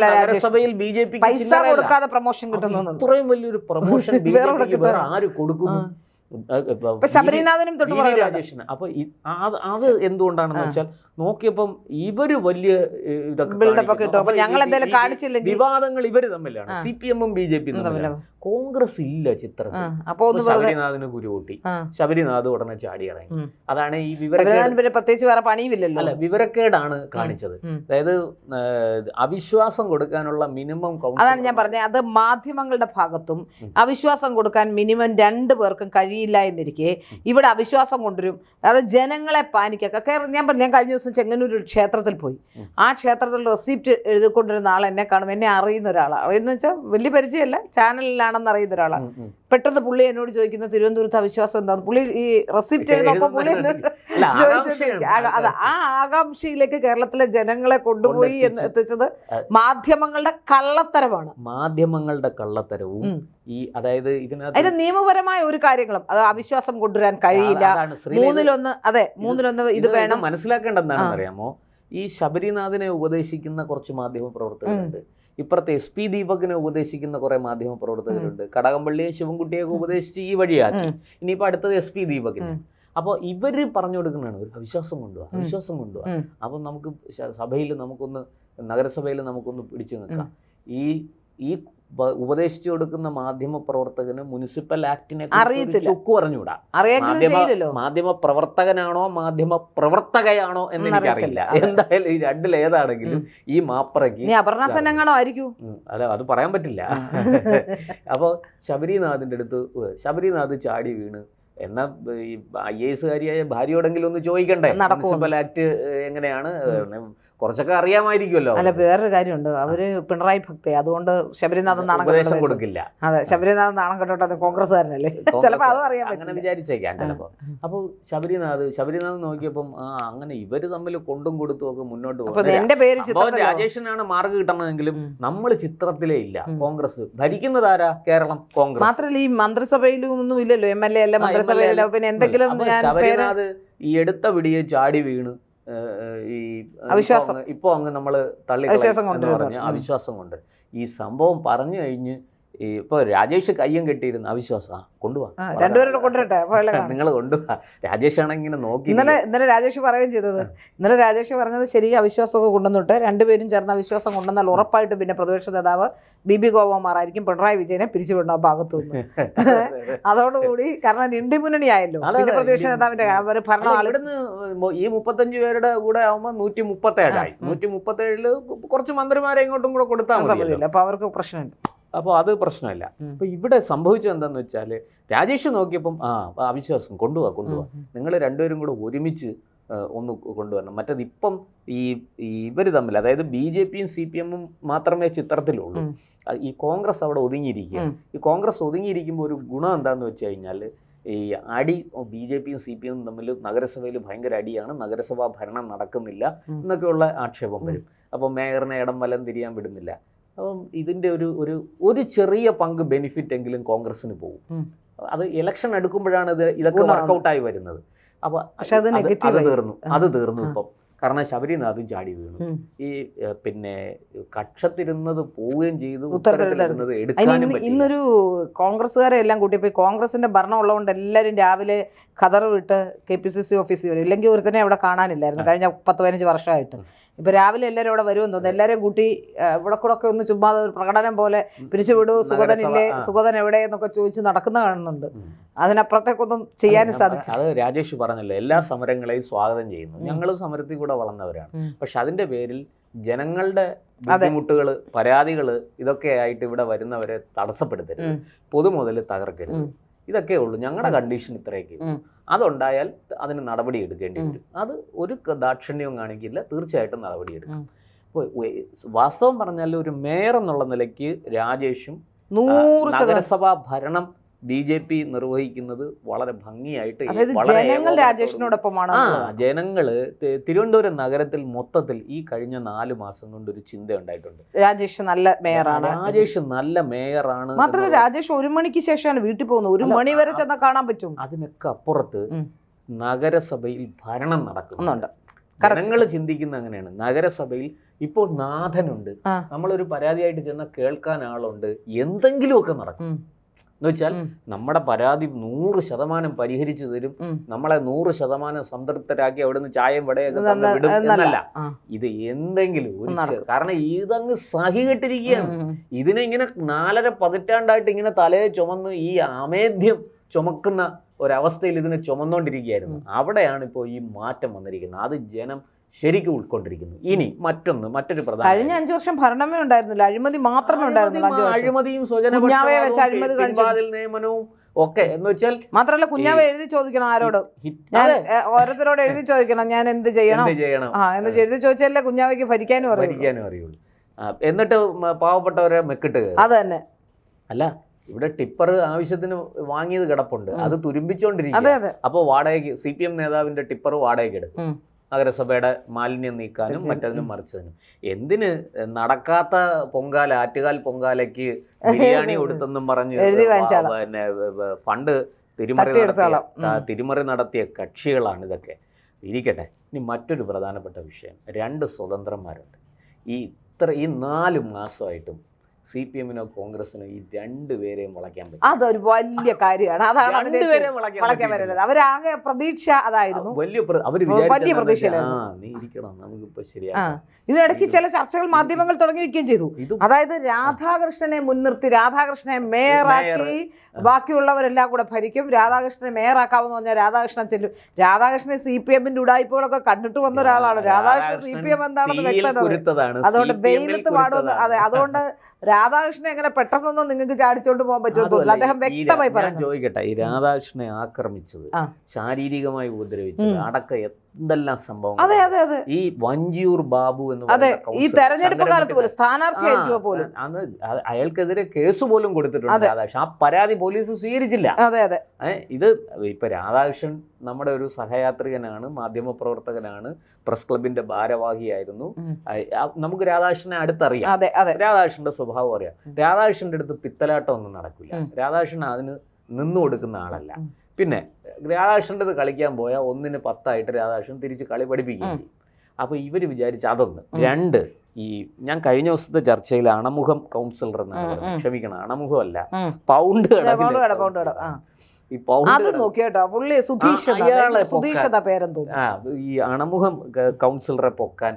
നഗരസഭയിൽ BJP പൈസ കൊടുക്കാതെ പ്രൊമോഷൻ കിട്ടുന്നു. ഇത്രയും വലിയൊരു പ്രൊമോഷൻ BJP വേറെ ആര് കൊടുക്കുന്നു? ഇപ്പൊ ശബരിനാഥനും തൊട്ട് വി. രാജേഷിന്. അപ്പൊ അത് എന്തുകൊണ്ടാണെന്ന് വെച്ചാൽ നോക്കിയപ്പം ഇവര് വലിയ വിവാദങ്ങൾ ഇവര് തമ്മിലാണ്, CPM-ഉം BJP-യും തമ്മിലാണ്. കോൺഗ്രസ് ഇല്ല ചിത്രത്തിൽ. അപ്പൊ ശബരിനാഥിന് കുരുകൂട്ടി, ശബരിനാഥ് ഉടനെ ചാടി ഇറങ്ങി. അതാണ് ഈ പ്രത്യേകിച്ച് വേറെ പണിയുമില്ലല്ലോ. അല്ല, വിവരക്കേടാണ് കാണിച്ചത്. അതായത് അവിശ്വാസം കൊടുക്കാനുള്ള മിനിമം. അതാണ് ഞാൻ പറഞ്ഞത്, അത് മാധ്യമങ്ങളുടെ ഭാഗത്തും അവിശ്വാസം കൊടുക്കാൻ മിനിമം 2 പേർക്കും കഴിയില്ല എന്നിരിക്കെ ഇവിടെ അവിശ്വാസം കൊണ്ടുവരും. അത് ജനങ്ങളെ പാനിക്കൊക്കെ. ഞാൻ കഴിഞ്ഞ ദിവസം ചെങ്ങന്നൂർ ഒരു ക്ഷേത്രത്തിൽ പോയി. ആ ക്ഷേത്രത്തിൽ റെസിപ്റ്റ് എഴുതിക്കൊണ്ടിരുന്ന ആൾ എന്നെ കാണും. എന്നെ അറിയുന്ന ഒരാളാണ്. അറിയുന്ന വെച്ചാൽ വലിയ പരിചയമല്ല, ചാനലിലാണെന്ന് അറിയുന്ന ഒരാളാണ്. പെട്ടെന്ന് പുള്ളി എന്നോട് ചോദിക്കുന്ന തിരുവനന്തപുരത്ത് അവിശ്വാസം എന്താന്ന്. പുള്ളി ഈ റെസിപ്റ്റ് എഴുതുമ്പോൾ പുള്ളി അത് ആ ആകാംക്ഷയിലേക്ക് കേരളത്തിലെ ജനങ്ങളെ കൊണ്ടുപോയി എന്ന് എത്തിച്ചത് മാധ്യമങ്ങളുടെ കള്ളത്തരമാണ്. മാധ്യമങ്ങളുടെ കള്ളത്തരവും ഈ അതായത് അതിന് നിയമപരമായ ഒരു കാര്യങ്ങളും അത് അവിശ്വാസം കൊണ്ടുവരാൻ കഴിയില്ല. 3-1 അതെ 3-1 ഇത് വേണം. മനസ്സിലാക്കേണ്ടത് എന്താണെന്ന് അറിയാമോ, ഈ ശബരിനാഥിനെ ഉപദേശിക്കുന്ന കുറച്ച് മാധ്യമ പ്രവർത്തകരുണ്ട്, ഇപ്പുറത്തെ SP ദീപകിനെ ഉപദേശിക്കുന്ന കുറെ മാധ്യമ പ്രവർത്തകരുണ്ട്, കടകംപള്ളിയെ ശിവൻകുട്ടിയൊക്കെ ഉപദേശിച്ച് ഈ വഴിയാക്കി. ഇനിയിപ്പോ അടുത്തത് SP ദീപകിന്. അപ്പോൾ ഇവര് പറഞ്ഞു കൊടുക്കുന്നതാണ് ഒരു അവിശ്വാസം കൊണ്ടുപോവാ. അപ്പൊ നമുക്ക് സഭയിൽ നമുക്കൊന്ന്, നഗരസഭയിൽ നമുക്കൊന്ന് പിടിച്ചു നിൽക്കാം. ഈ ഉപദേശിച്ചു കൊടുക്കുന്ന മാധ്യമ പ്രവർത്തകന് മുനിസിപ്പൽ ആക്ടിനെ ചുക്കു പറഞ്ഞുകൂടാ. മാധ്യമ പ്രവർത്തകനാണോ മാധ്യമ പ്രവർത്തകയാണോ എന്ന് എനിക്കറിയില്ല. എന്തായാലും ഈ രണ്ടിലേതാണെങ്കിലും ഈ മാപ്പറയ്ക്ക് അല്ല, അത് പറയാൻ പറ്റില്ല. അപ്പോൾ ശബരിനാഥിന്റെ അടുത്ത് ശബരിനാഥ് ചാടി വീണ് എന്നാ ഈ IAS കാരിയായ ഭാര്യയോടെങ്കിലും ഒന്ന് ചോദിക്കണ്ടേ മുനിസിപ്പൽ ആക്ട് എങ്ങനെയാണ്, കുറച്ചൊക്കെ അറിയാമായിരിക്കുമല്ലോ. അല്ല, വേറൊരു കാര്യമുണ്ട്, അവര് പിണറായി ഭക്തി, അതുകൊണ്ട് ശബരിനാഥൻ നാണം കൊടുക്കില്ല. അതെ, ശബരിനാഥൻ നാണം കെട്ടോട്ടെ കോൺഗ്രസ്സുകാരനല്ലേ, ചിലപ്പോൾ അതും അറിയാൻ അങ്ങനെ വിചാരിച്ചേക്കാം ചിലപ്പോ. അപ്പോൾ ശബരിനാഥ് നോക്കിയപ്പം അങ്ങനെ ഇവര് തമ്മിൽ കൊണ്ടും കൊടുത്തും ഒക്കെ മുന്നോട്ട് പോകും. എന്റെ പേര് രാജേഷിനാണ് മാർക്ക് കിട്ടണമെങ്കിലും നമ്മൾ ചിത്രത്തിലേ ഇല്ല. കോൺഗ്രസ് ഭരിക്കുന്നതാരാ? കേരളം കോൺഗ്രസ്. മാത്രമല്ല ഈ മന്ത്രിസഭയിലും ഒന്നും ഇല്ലല്ലോ, MLA അല്ല മന്ത്രിസഭയിലല്ലോ. പിന്നെ എന്തെങ്കിലും ശബരിനാഥ് ഈ എടുത്ത പിടിയെ ചാടി വീണ് ഇപ്പൊ അങ്ങ് നമ്മള് തള്ളി പറഞ്ഞ അവിശ്വാസം കൊണ്ട് ഈ സംഭവം പറഞ്ഞു കഴിഞ്ഞ് ഇപ്പൊ രാജേഷ് കയ്യം കെട്ടിയിരുന്ന അവിശ്വാസം കൊണ്ടുപോവാ, നിങ്ങൾ കൊണ്ടുപോവാ. രാജേഷ് ആണെങ്കിൽ ഇങ്ങനെ നോക്കി. ഇന്നലെ രാജേഷ് പറയുകയും ചെയ്തത്, രാജേഷ് പറഞ്ഞത് ശരി, അവിശ്വാസമൊക്കെ കൊണ്ടുവന്നിട്ട് 2 പേരും ചേർന്ന് അവിശ്വാസം കൊണ്ടുവന്നാൽ ഉറപ്പായിട്ട് പിന്നെ പ്രതിപക്ഷ നേതാവ് BB ഗോപകുമാറായിരിക്കും പിണറായി വിജയനെ പിരിച്ചുവിടുന്ന ഭാഗത്തു നിന്ന്. അതോടുകൂടി, കാരണം ഇന്ത്യ മുന്നണി ആയല്ലോ, പിന്നെ പ്രതിപക്ഷ നേതാവിന്റെ ഭരണം ഇവിടുന്ന് ഈ 35 പേരുടെ കൂടെ ആവുമ്പോ 137 137 കുറച്ച് മന്ത്രിമാരെ ഇങ്ങോട്ടും കൂടെ കൊടുത്താൽ മതി. അപ്പൊ അവർക്ക് പ്രശ്നമുണ്ട്. അപ്പോൾ അത് പ്രശ്നമല്ല. അപ്പോൾ ഇവിടെ സംഭവിച്ചത് എന്താണെന്ന് വെച്ചാൽ രാജേഷ് നോക്കിയപ്പം അവിശ്വാസം കൊണ്ടുപോവാ, നിങ്ങൾ 2 പേരും കൂടെ ഒരുമിച്ച് ഒന്ന് കൊണ്ടുവരണം. മറ്റേത് ഇപ്പം ഇവർ തമ്മിൽ, അതായത് BJP-യും CPM-ഉം മാത്രമേ ചിത്രത്തിലുള്ളൂ. ഈ കോൺഗ്രസ് അവിടെ ഒതുങ്ങിയിരിക്കുക. ഈ കോൺഗ്രസ് ഒതുങ്ങിയിരിക്കുമ്പോൾ ഒരു ഗുണം എന്താണെന്ന് വെച്ച് കഴിഞ്ഞാൽ ഈ അടി BJP-യും CPM-ഉം തമ്മിൽ നഗരസഭയിൽ ഭയങ്കര അടിയാണ്, നഗരസഭാ ഭരണം നടക്കുന്നില്ല എന്നൊക്കെയുള്ള ആക്ഷേപം വരും. അപ്പോൾ മേയറിനെ ഇടം വലം തിരിയാൻ വിടുന്നില്ല. അപ്പം ഇതിൻ്റെ ഒരു ചെറിയ പങ്ക് ബെനിഫിറ്റ് എങ്കിലും കോൺഗ്രസിന് പോകും. അത് ഇലക്ഷൻ എടുക്കുമ്പോഴാണ് ഇതൊക്കെ വർക്കൗട്ടായി വരുന്നത്. അപ്പോൾ അത് തീർന്നു ഇപ്പം. കാരണം ശബരിനാഥും ചാടി വീണു. ഈ പിന്നെ കക്ഷത്തിരുന്നത് പോവുകയും ചെയ്തു, ഉത്തരത്തിലിരുന്നത് എടുക്കാനും പറ്റില്ല. ഇന്നൊരു കോൺഗ്രസ്സുകാരെ എല്ലാം കൂട്ടിയപ്പോൾ കോൺഗ്രസിന്റെ ഭരണം ഉള്ളതുകൊണ്ട് എല്ലാവരും രാവിലെ ഖദർ വിട്ട് KPCC ഓഫീസിൽ വരും. ഇല്ലെങ്കിൽ ഒരുത്തനെ അവിടെ കാണാനില്ലായിരുന്നു കഴിഞ്ഞ 10-15 വർഷമായിട്ട്. ഇപ്പൊ രാവിലെ എല്ലാവരും അവിടെ വരുമെന്ന് തോന്നുന്നു. എല്ലാവരെയും കൂട്ടി ഇവിടെ കൂടെ ഒക്കെ ഒന്ന് ചുമ്മാ ഒരു പ്രകടനം പോലെ പിരിച്ചുവിടൂ, സുഗതനില്ലേ, സുഗതൻ എവിടെ എന്നൊക്കെ ചോദിച്ച് നടക്കുന്ന കാണുന്നുണ്ട്. അതിനപ്പുറത്തേക്കൊന്നും ചെയ്യാനും സാധിച്ചു. അത് രാജേഷ് പറഞ്ഞല്ലോ, എല്ലാ സമരങ്ങളെയും സ്വാഗതം ചെയ്യുന്നു. ഞങ്ങളും സമരത്തിൽ കൂടെ വളർന്നവരാണ്. പക്ഷെ അതിന്റെ പേരിൽ ജനങ്ങളുടെ ബുദ്ധിമുട്ടുകൾ, പരാതികൾ ഇതൊക്കെ ആയിട്ട് ഇവിടെ വരുന്നവരെ തടസ്സപ്പെടുത്തരുത്, പൊതുമുതൽ തകർക്കരുത്. ഇതൊക്കെ ഉള്ളൂ. ഞങ്ങളുടെ കണ്ടീഷൻ ഇത്രയൊക്കെ. അതുണ്ടായാൽ അതിന് നടപടി എടുക്കേണ്ടി വരും. അത് ഒരു ദാക്ഷിണ്യവും കാണിക്കില്ല, തീർച്ചയായിട്ടും നടപടിയെടുക്കും. വാസ്തവം പറഞ്ഞാൽ ഒരു മേയർ എന്നുള്ള നിലയ്ക്ക് രാജേഷും നഗരസഭാ ഭരണം BJP നിർവഹിക്കുന്നത് വളരെ ഭംഗിയായിട്ട്, ജനങ്ങള് തിരുവനന്തപുരം നഗരത്തിൽ മൊത്തത്തിൽ ഈ കഴിഞ്ഞ 4 മാസം കൊണ്ട് ഒരു ചിന്ത ഉണ്ടായിട്ടുണ്ട്. രാജേഷ് നല്ല മേയറാണ്. മാത്രമല്ല രാജേഷ് 1 മണിക്ക് ശേഷമാണ് വീട്ടിൽ പോകുന്നത്. 1 മണി വരെ ചെന്നാൽ കാണാൻ പറ്റും. അതിനൊക്കെ അപ്പുറത്ത് നഗരസഭയിൽ ഭരണം നടക്കുന്നുണ്ട്. ജനങ്ങൾ ചിന്തിക്കുന്ന അങ്ങനെയാണ്. നഗരസഭയിൽ ഇപ്പോൾ നാഥനുണ്ട്, നമ്മളൊരു പരാതിയായിട്ട് ചെന്നാൽ കേൾക്കാൻ ആളുണ്ട്, എന്തെങ്കിലുമൊക്കെ നടക്കും. എന്ന് വെച്ചാൽ നമ്മുടെ പരാതി 100% പരിഹരിച്ചു തരും, നമ്മളെ 100% സംതൃപ്തരാക്കി അവിടുന്ന് ചായയും വടയൊക്കെ വിടും എന്നല്ല. ഇത് എന്തെങ്കിലും ഒരു കാരണം ഇതങ്ങ് സഹികെട്ടിരിക്കുകയാണ്. ഇതിനെ ഇങ്ങനെ 4.5 പതിറ്റാണ്ടായിട്ട് ഇങ്ങനെ തലയെ ചുമന്ന് ഈ അമേദ്യം ചുമക്കുന്ന ഒരവസ്ഥയിൽ ഇതിനെ ചുമന്നുകൊണ്ടിരിക്കുകയായിരുന്നു. അവിടെയാണ് ഇപ്പോൾ ഈ മാറ്റം വന്നിരിക്കുന്നത്. അത് ജനം ശരിക്കും ഉൾക്കൊണ്ടിരിക്കുന്നു. ഇനി മറ്റൊരു പ്രധാന കഴിഞ്ഞ 5 വർഷം ഭരണമേ ഉണ്ടായിരുന്നില്ല, അഴിമതി മാത്രമേ ഉണ്ടായിരുന്നുള്ളൂ. അഴിമതിയും നിയമനവും ഒക്കെ എന്ന് വെച്ചാൽ മാത്രമല്ല കുഞ്ഞാവെ എഴുതി ചോദിക്കണം ആരോട്, ഞാൻ ഓരോരുത്തരോട് എഴുതി ചോദിക്കണം ഞാൻ എന്ത് ചെയ്യണം എന്ന് എഴുതി ചോദിച്ചാലേ കുഞ്ഞാവയ്ക്ക് ഭരിക്കാനും അറിയുള്ളൂ. എന്നിട്ട് പാവപ്പെട്ടവരെ മെക്കിട്ട് അത് തന്നെ അല്ല. ഇവിടെ ടിപ്പർ ആവശ്യത്തിന് വാങ്ങിയത് കിടപ്പുണ്ട്, അത് തുരുമ്പിച്ചോണ്ടിരിക്കും. അപ്പോൾ വാടകയ്ക്ക് CPM നേതാവിന്റെ ടിപ്പർ വാടകയ്ക്ക് എടുക്കും, നഗരസഭയുടെ മാലിന്യം നീക്കാനും മറ്റതിനും മറിച്ചതിനും. എന്തിന് നടക്കാത്ത പൊങ്കാല, ആറ്റുകാൽ പൊങ്കാലയ്ക്ക് ബിരിയാണി കൊടുത്തെന്നും പറഞ്ഞ് പിന്നെ ഫണ്ട് തിരിമറി നടത്തിയ കക്ഷികളാണ് ഇതൊക്കെ. ഇരിക്കട്ടെ. ഇനി മറ്റൊരു പ്രധാനപ്പെട്ട വിഷയം, 2 സ്വതന്ത്രന്മാരുണ്ട്. ഈ 4 മാസമായിട്ടും CPM-നോ കോൺഗ്രസിനോ ഈ 2 പേരെയും വളയ്ക്കാൻ പറ്റും. അതൊരു വലിയ കാര്യമാണ്. അതാണ് അവരാകെ പ്രതീക്ഷ അതായിരുന്നു, വലിയ പ്രതീക്ഷ. നീ ഇരിക്കണം, നമുക്കിപ്പോ ശരിയാണ്. ഇതിനിടയ്ക്ക് ചില ചർച്ചകൾ മാധ്യമങ്ങൾ തുടങ്ങി വെക്കുകയും ചെയ്തു. അതായത് രാധാകൃഷ്ണനെ മുൻനിർത്തി രാധാകൃഷ്ണനെ മേയറാക്കി ബാക്കിയുള്ളവരെല്ലാം കൂടെ ഭരിക്കും, രാധാകൃഷ്ണനെ മേയറാക്കാമെന്ന് പറഞ്ഞാൽ രാധാകൃഷ്ണൻ ചെല്ലും. രാധാകൃഷ്ണനെ CPM-ന്റെ ഉടായ്പകളൊക്കെ കണ്ടിട്ട് വന്ന ഒരാളാണ്. രാധാകൃഷ്ണൻ CPM എന്താണെന്ന് വ്യക്തമാണ്. അതുകൊണ്ട് വെയിലത്ത് പാടുമെന്ന്. അതെ, അതുകൊണ്ട് രാധാകൃഷ്ണനെ എങ്ങനെ പെട്ടെന്നൊന്നും നിങ്ങൾക്ക് ചാടിച്ചോണ്ട് പോകാൻ പറ്റുമെന്ന് അദ്ദേഹം വ്യക്തമായി പറഞ്ഞു. ചോദിക്കട്ടെ, ഈ രാധാകൃഷ്ണനെ ആക്രമിച്ചത്, ശാരീരികമായി ഉപദ്രവിച്ചത് അടക്കം എന്തെല്ലാം സംഭവം. അതെ അതെ അതെ. ഈ വഞ്ചിയൂർ ബാബു എന്ന് ഈ തെരഞ്ഞെടുപ്പ് കാലത്ത് പോലും സ്ഥാനാർത്ഥിയായിരിക്കും പോലും അന്ന് അയാൾക്കെതിരെ കേസ് പോലും കൊടുത്തിട്ടുണ്ട് രാധാകൃഷ്ണൻ. ആ പരാതി പോലീസ് സ്വീകരിച്ചില്ല. അതെ അതെ. ഇത് ഇപ്പൊ രാധാകൃഷ്ണൻ നമ്മുടെ ഒരു സഹയാത്രികനാണ്, മാധ്യമപ്രവർത്തകനാണ്, പ്രസ് ക്ലബിന്റെ ഭാരവാഹിയായിരുന്നു. നമുക്ക് രാധാകൃഷ്ണനെ അടുത്തറിയാം, രാധാകൃഷ്ണന്റെ സ്വഭാവം അറിയാം. രാധാകൃഷ്ണന്റെ അടുത്ത് പിത്തലാട്ടം ഒന്നും നടക്കില്ല. രാധാകൃഷ്ണൻ അതിന് നിന്നു കൊടുക്കുന്ന ആളല്ല. പിന്നെ രാധാകൃഷ്ണൻ്റെ അടുത്ത് കളിക്കാൻ പോയാൽ 1-ന് 10 രാധാകൃഷ്ണൻ തിരിച്ച് കളി പഠിപ്പിക്കുകയും ചെയ്യും. അപ്പോൾ ഇവർ വിചാരിച്ച അതൊന്ന്. 2, ഈ ഞാൻ കഴിഞ്ഞ ദിവസത്തെ ചർച്ചയിൽ അണമുഖം കൗൺസിലർ എന്നാണ്, ക്ഷമിക്കണം, അണമുഖമല്ല, പൗണ്ട് ഈ അണമുഖം കൗൺസിലറെ പൊക്കാൻ,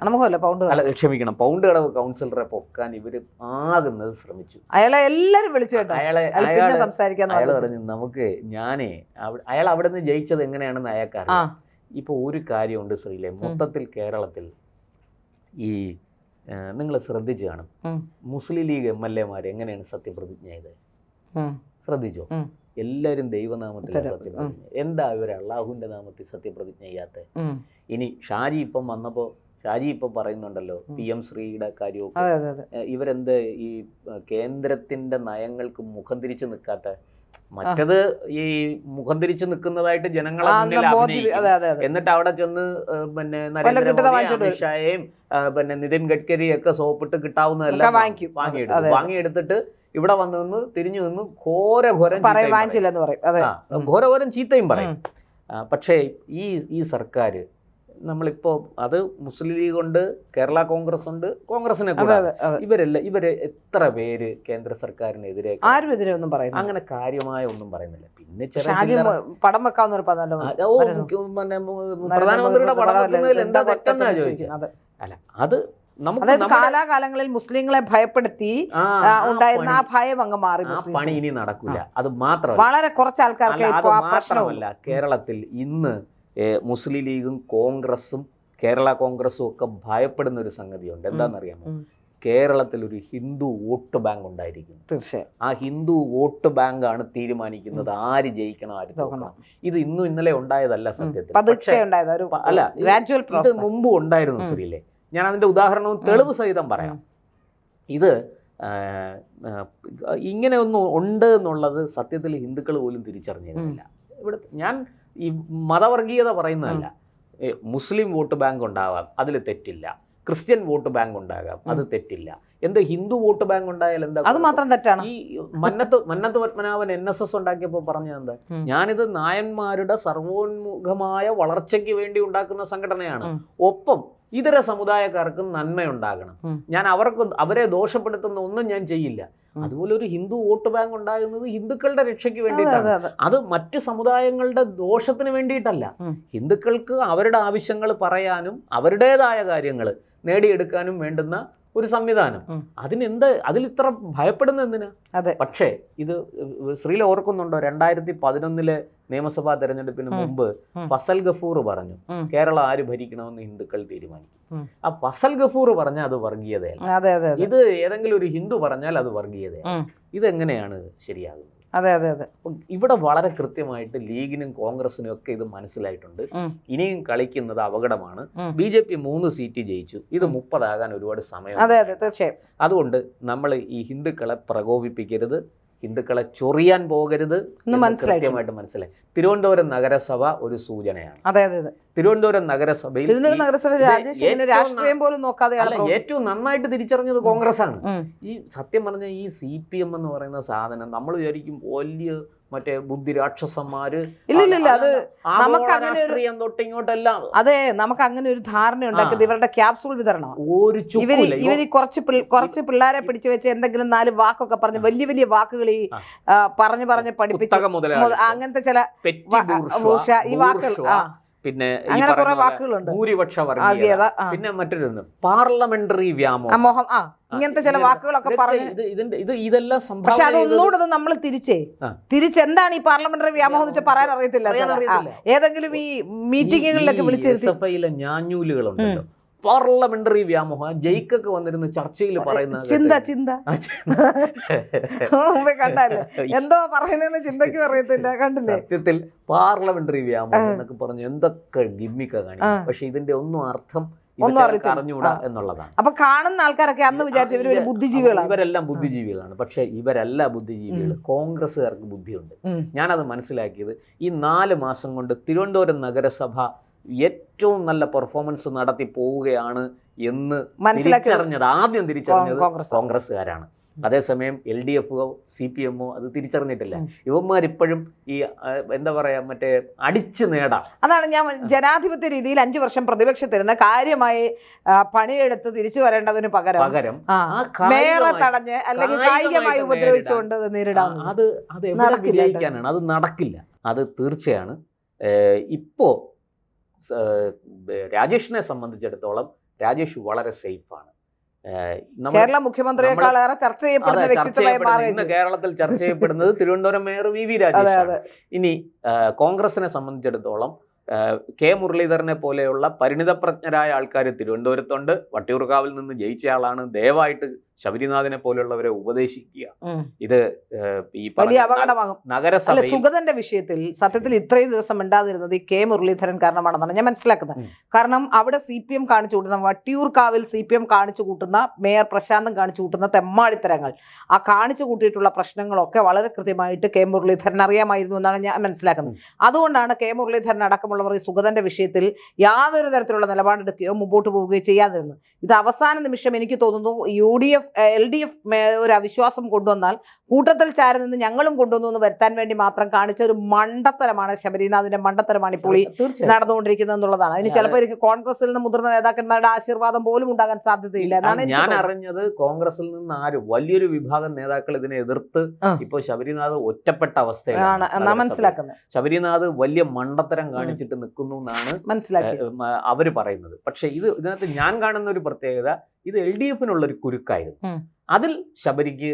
ക്ഷമിക്കണം, പൗണ്ട് കടവ് കൗൺസിലറെ പൊക്കാൻ ഇവര് ആകുന്നത് ശ്രമിച്ചു. അയാളെ എല്ലാരും വിളിച്ചു കേട്ടോ. അയാൾ പറഞ്ഞു നമുക്ക് അയാൾ അവിടെ നിന്ന് ജയിച്ചത് എങ്ങനെയാണെന്ന് അയാൾക്കറിയാം. ഇപ്പൊ ഒരു കാര്യമുണ്ട് ശ്രീലേ, മൊത്തത്തിൽ കേരളത്തിൽ ഈ നിങ്ങൾ ശ്രദ്ധിച്ചു കാണും, മുസ്ലിം ലീഗ് MLA-മാർ എങ്ങനെയാണ് സത്യപ്രതിജ്ഞ ചെയ്തത് ശ്രദ്ധിച്ചോ? എല്ലാവരും ദൈവനാമത്തിൽ സത്യപ്രതിജ്ഞ. എന്താ ഇവർ അള്ളാഹുവിന്റെ നാമത്തിൽ സത്യപ്രതിജ്ഞ ചെയ്യാത്ത? ഇനി ഷാജി ഇപ്പം വന്നപ്പോൾ ഷാജി ഇപ്പം പറയുന്നുണ്ടല്ലോ PM ശ്രീയുടെ കാര്യമൊക്കെ, ഇവരെന്ത് ഈ കേന്ദ്രത്തിന്റെ നയങ്ങൾക്ക് മുഖം തിരിച്ചു നിൽക്കാത്ത? മറ്റത് ഈ മുഖം തിരിച്ചു നിൽക്കുന്നതായിട്ട് ജനങ്ങളെ മുന്നിൽ അഭിനയിക്കും, എന്നിട്ട് അവിടെ ചെന്ന് പിന്നെ നരേന്ദ്രമോദി, അമിത്ഷായെയും പിന്നെ നിതിൻ ഗഡ്കരിയൊക്കെ സോപ്പിട്ട് കിട്ടാവുന്നതെല്ലാം വാങ്ങിയെടുത്തിട്ട് ഇവിടെ വന്നു നിന്ന് തിരിഞ്ഞു നിന്ന് ഘോരഘോരം ചീത്തയും പറയും. പക്ഷേ ഈ സർക്കാർ നമ്മളിപ്പോ അത് മുസ്ലിം ലീഗ് ഉണ്ട്, കേരള കോൺഗ്രസ് ഉണ്ട്, കോൺഗ്രസിനെ കൂടാതെ ഇവര് എത്ര പേര് കേന്ദ്ര സർക്കാരിനെതിരെ ഒന്നും പറയുന്നു, അങ്ങനെ കാര്യമായ ഒന്നും പറയുന്നില്ല. പിന്നെ പടം വെക്കാവുന്ന പ്രധാനമന്ത്രിയുടെ പടം വെക്കുന്നതിൽ എന്താ തെറ്റെന്നാ ചോദിച്ചത്. അല്ല, അത് കാലാകാലങ്ങളിൽ മുസ്ലിങ്ങളെ ഭയപ്പെടുത്തി ഉണ്ടായിരുന്ന ആ ഭയം അങ്ങ് മാറി. പണി ഇനി നടക്കില്ല. അത് മാത്രമല്ല, വളരെ കുറച്ച് ആൾക്കാർക്ക് മാത്രമല്ല, കേരളത്തിൽ ഇന്ന് മുസ്ലിം ലീഗും കോൺഗ്രസും കേരള കോൺഗ്രസും ഒക്കെ ഭയപ്പെടുന്ന ഒരു സംഗതിയുണ്ട്. എന്താണെന്നറിയാമോ? കേരളത്തിൽ ഒരു ഹിന്ദു വോട്ട് ബാങ്ക് ഉണ്ടായിരിക്കും. തീർച്ചയായും ആ ഹിന്ദു വോട്ട് ബാങ്ക് ആണ് തീരുമാനിക്കുന്നത് ആര് ജയിക്കണം, ആര് തോക്കണം. ഇത് ഇന്നും ഇന്നലെ ഉണ്ടായതല്ല സത്യത്തിൽ. അല്ല, ഇത് മുമ്പ് ഉണ്ടായിരുന്നു ശ്രീലേ. ഞാൻ അതിന്റെ ഉദാഹരണവും തെളിവ് സഹിതം പറയാം. ഇത് ഇങ്ങനെ ഒന്നും ഉണ്ട് എന്നുള്ളത് സത്യത്തിൽ ഹിന്ദുക്കൾ പോലും തിരിച്ചറിഞ്ഞിരുന്നില്ല. ഇവിടെ ഞാൻ ഈ മതവർഗീയത പറയുന്നതല്ല. മുസ്ലിം വോട്ട് ബാങ്ക് ഉണ്ടാവാം, അതിൽ തെറ്റില്ല. ക്രിസ്ത്യൻ വോട്ട് ബാങ്ക് ഉണ്ടാകാം, അത് തെറ്റില്ല. എന്താ ഹിന്ദു വോട്ട് ബാങ്ക് ഉണ്ടായാൽ എന്താ? അത് മാത്രം തെറ്റാണ്. ഈ മന്നത്ത് പത്മനാഭൻ NSS ഉണ്ടാക്കിയപ്പോൾ പറഞ്ഞത് എന്താ? ഞാനിത് നായന്മാരുടെ സർവോന്മുഖമായ വളർച്ചയ്ക്ക് വേണ്ടി ഉണ്ടാക്കുന്ന സംഘടനയാണ്. ഒപ്പം ഇതര സമുദായക്കാർക്കും നന്മയുണ്ടാകണം. ഞാൻ അവരെ ദോഷപ്പെടുത്തുന്ന ഒന്നും ഞാൻ ചെയ്യില്ല. അതുപോലെ ഒരു ഹിന്ദു വോട്ട് ബാങ്ക് ഉണ്ടാകുന്നത് ഹിന്ദുക്കളുടെ രക്ഷയ്ക്ക് വേണ്ടിയിട്ടാണ്. അത് മറ്റ് സമുദായങ്ങളുടെ ദോഷത്തിന് വേണ്ടിയിട്ടല്ല. ഹിന്ദുക്കൾക്ക് അവരുടെ ആവശ്യങ്ങൾ പറയാനും അവരുടേതായ കാര്യങ്ങൾ നേടിയെടുക്കാനും വേണ്ടുന്ന ഒരു സംവിധാനം. അതിൽ ഇത്ര ഭയപ്പെടുന്ന എന്തിനാ? പക്ഷേ ഇത് ശ്രീല ഓർക്കുന്നുണ്ടോ, 2011 നിയമസഭാ തെരഞ്ഞെടുപ്പിന് മുമ്പ് ഫസൽ ഗഫൂർ പറഞ്ഞു കേരളം ആര് ഭരിക്കണമെന്ന് ഹിന്ദുക്കൾ തീരുമാനിക്കും. ആ ഫസൽ ഗഫൂർ പറഞ്ഞാൽ അത് വർഗീയതയല്ല. ഇത് ഏതെങ്കിലും ഒരു ഹിന്ദു പറഞ്ഞാൽ അത് വർഗീയതയാണ്. ഇതെങ്ങനെയാണ് ശരിയാകുന്നത്? ഇവിടെ വളരെ കൃത്യമായിട്ട് ലീഗിനും കോൺഗ്രസിനും ഒക്കെ ഇത് മനസ്സിലായിട്ടുണ്ട്. ഇനിയും കളിക്കുന്നത് അപകടമാണ്. BJP 3 സീറ്റ് ജയിച്ചു. ഇത് 30 ആകാൻ ഒരുപാട് സമയം. തീർച്ചയായും. അതുകൊണ്ട് നമ്മൾ ഈ ഹിന്ദുക്കളെ പ്രകോപിപ്പിക്കരുത്, ഹിന്ദുക്കളെ ചൊറിയാൻ പോകരുത്. കൃത്യമായിട്ട് മനസ്സിലായി. തിരുവനന്തപുരം നഗരസഭ ഒരു സൂചനയാണ്. തിരുവനന്തപുരം നഗരസഭയിൽ രാഷ്ട്രീയം പോലും നോക്കാതെ ഏറ്റവും നന്നായിട്ട് തിരിച്ചറിഞ്ഞത് കോൺഗ്രസ് ആണ്. ഈ സത്യം പറഞ്ഞ ഈ CPM എന്ന് പറയുന്ന സാധനം നമ്മൾ വിചാരിക്കും വലിയ മറ്റേ ബുദ്ധി രാക്ഷസന്മാര്. ഇല്ല, അത് നമുക്ക് തൊട്ടിങ്ങോട്ടെല്ലാം നമുക്ക് അങ്ങനെ ഒരു ധാരണ ഉണ്ടാക്കിയത് ഇവരുടെ ക്യാപ്സൂൾ വിതരണം. ഇവര് കുറച്ച് പിള്ളേരെ പിടിച്ചു വെച്ച് എന്തെങ്കിലും 4 വാക്കൊക്കെ പറഞ്ഞ് വലിയ വലിയ വാക്കുകൾ ഈ പറഞ്ഞ് പഠിപ്പിച്ചു അങ്ങനത്തെ ചില ഈ വാക്കുകൾ. പിന്നെ അങ്ങനെ കുറെ വാക്കുകളുണ്ട്. ഭൂരിപക്ഷ വർഗീയത, പിന്നെ മറ്റൊരു പാർലമെന്ററി വ്യാമോഹം, ഇങ്ങനത്തെ ചില വാക്കുകളൊക്കെ പറഞ്ഞു. ഇതെല്ലാം പക്ഷെ അതൊന്നുകൂടെ നമ്മൾ തിരിച്ചെന്താണ് ഈ പാർലമെന്ററി വ്യാമോഹം എന്ന് വെച്ചാൽ പറയാൻ അറിയത്തില്ല. ഏതെങ്കിലും ഈ മീറ്റിങ്ങുകളിലൊക്കെ വിളിച്ചിരുത്തി ഞാഞ്ഞൂലുകളുണ്ടല്ലോ, പാർലമെന്ററി വ്യാമോഹം ജയിക്കൊക്കെ വന്നിരുന്നു ചർച്ചയിൽ പറയുന്നത് ചിന്ത കണ്ടല്ലേ എന്തോ പറയുന്നതെന്ന് ചിന്തയ്ക്ക് അറിയത്തില്ല. കണ്ടില്ലേ? സത്യത്തിൽ പാർലമെന്ററി വ്യാമോഹം എന്നൊക്കെ പറഞ്ഞു എന്തൊക്കെ ഗിമ്മിക്ക കാണിക്കും. പക്ഷെ ഇതിന്റെ ഒന്നും അർത്ഥം അറിഞ്ഞൂടാ എന്നുള്ളതാണ്. അപ്പൊ കാണുന്ന ആൾക്കാരൊക്കെ അന്ന് വിചാരിച്ചു ബുദ്ധിജീവികളാണ്. ഇവരെല്ലാം ബുദ്ധിജീവികളാണ്. പക്ഷെ ഇവരല്ല ബുദ്ധിജീവികൾ. കോൺഗ്രസ്സുകാർക്ക് ബുദ്ധിയുണ്ട്. ഞാനത് മനസ്സിലാക്കിയത് ഈ 4 മാസം കൊണ്ട് തിരുവനന്തപുരം നഗരസഭ ഏറ്റവും നല്ല പെർഫോമൻസ് നടത്തി പോവുകയാണ് എന്ന് ആദ്യം തിരിച്ചറിഞ്ഞത് കോൺഗ്രസ്സുകാരാണ്. അതേസമയം LDF-ഓ CPM-ഓ അത് തിരിച്ചറിഞ്ഞിട്ടില്ല. ഇവന്മാരിപ്പോഴും ഈ എന്താ പറയാ മറ്റേ അടിച്ചു നേടാം. അതാണ് ഞാൻ ജനാധിപത്യ രീതിയിൽ 5 വർഷം പ്രതിപക്ഷത്തിരുന്ന കാര്യമായി പണിയെടുത്ത് തിരിച്ചു വരേണ്ടതിന് പകരം മേയറെ തടഞ്ഞ് അല്ലെങ്കിൽ കായികമായി ഉപദ്രവിച്ചുകൊണ്ട് നേരിടാം. അത് എവിടെ വിജയിക്കാനാണ്? അത് നടക്കില്ല. അത് തീർച്ചയാണ്. ഇപ്പോ രാജേഷിനെ സംബന്ധിച്ചിടത്തോളം രാജേഷ് വളരെ സേഫാണ്. കേരള മുഖ്യമന്ത്രിയെക്കാളേറെ ചർച്ച ചെയ്യപ്പെടുന്ന വ്യക്തിത്വമായി മാറി. ഇന്ന് കേരളത്തിൽ ചർച്ച ചെയ്യപ്പെടുന്നത് തിരുവനന്തപുരം മേയർ VV രാജേഷാണ്. ഇനി കോൺഗ്രസിനെ സംബന്ധിച്ചിടത്തോളം കെ മുരളീധരനെ പോലെയുള്ള പരിണിതപ്രജ്ഞരായ ആൾക്കാർ തിരുവനന്തപുരത്തുണ്ട്. വട്ടിയൂർക്കാവിൽ നിന്ന് ജയിച്ചയാളാണ്. ദയവായിട്ട് ശബരിനാഥിനെ പോലുള്ളവരെ ഉപദേശിക്കുക. ഇത് ഈ വലിയ അപകടമാകും. നഗരസഭ സുഗതന്റെ വിഷയത്തിൽ സത്യത്തിൽ ഇത്രയും ദിവസം മിണ്ടാതിരുന്നത് ഈ കെ മുരളീധരൻ കാരണമാണെന്നാണ് ഞാൻ മനസ്സിലാക്കുന്നത്. കാരണം അവിടെ CPM കാണിച്ചു കൂട്ടുന്ന, വട്ടിയൂർക്കാവിൽ CPM കാണിച്ചു കൂട്ടുന്ന, മേയർ പ്രശാന്തൻ കാണിച്ചു കൂട്ടുന്ന തെമ്മാടിത്തരങ്ങൾ, ആ കാണിച്ചു കൂട്ടിയിട്ടുള്ള പ്രശ്നങ്ങളൊക്കെ വളരെ കൃത്യമായിട്ട് കെ മുരളീധരൻ അറിയാമായിരുന്നു എന്നാണ് ഞാൻ മനസ്സിലാക്കുന്നത്. അതുകൊണ്ടാണ് കെ മുരളീധരൻ അടക്കമുള്ളവർ ഈ സുഗതന്റെ വിഷയത്തിൽ യാതൊരു തരത്തിലുള്ള നിലപാടെടുക്കുകയോ മുമ്പോട്ട് പോവുകയോ ചെയ്യാതിരുന്നു. ഇത് അവസാന നിമിഷം എനിക്ക് തോന്നുന്നു LDF ഒരു അവിശ്വാസം കൊണ്ടുവന്നാൽ കൂട്ടത്തിൽ ചാരി നിന്ന് ഞങ്ങളും കൊണ്ടുവന്നു എന്ന് വരുത്താൻ വേണ്ടി മാത്രം കാണിച്ച ഒരു മണ്ടത്തരമാണ്, ശബരിനാഥിന്റെ മണ്ടത്തരമാണ് ഇപ്പോൾ നടന്നുകൊണ്ടിരിക്കുന്നത് എന്നുള്ളതാണ്. അതിന് ചിലപ്പോൾ എനിക്ക് കോൺഗ്രസിൽ നിന്ന് മുതിർന്ന നേതാക്കന്മാരുടെ ആശീർവാദം പോലും ഉണ്ടാകാൻ സാധ്യതയില്ല എന്നാണ് ഞാൻ അറിഞ്ഞത്. കോൺഗ്രസിൽ നിന്ന് ആരും വലിയൊരു വിഭാഗം നേതാക്കൾ ഇതിനെ എതിർത്ത് ഇപ്പോൾ ശബരിനാഥ് ഒറ്റപ്പെട്ട അവസ്ഥയിലാണ് മനസ്സിലാക്കുന്നത്. ശബരിനാഥ് വലിയ മണ്ടത്തരം കാണിച്ചിട്ട് നിൽക്കുന്നു എന്നാണ് മനസ്സിലാക്കിയത് അവര് പറയുന്നത്. പക്ഷെ ഇതിനകത്ത് ഞാൻ കാണുന്ന ഒരു പ്രത്യേകത, ഇത് LDF-നുള്ള ഒരു കുരുക്കായിരുന്നു. അതിൽ ശബരിക്ക്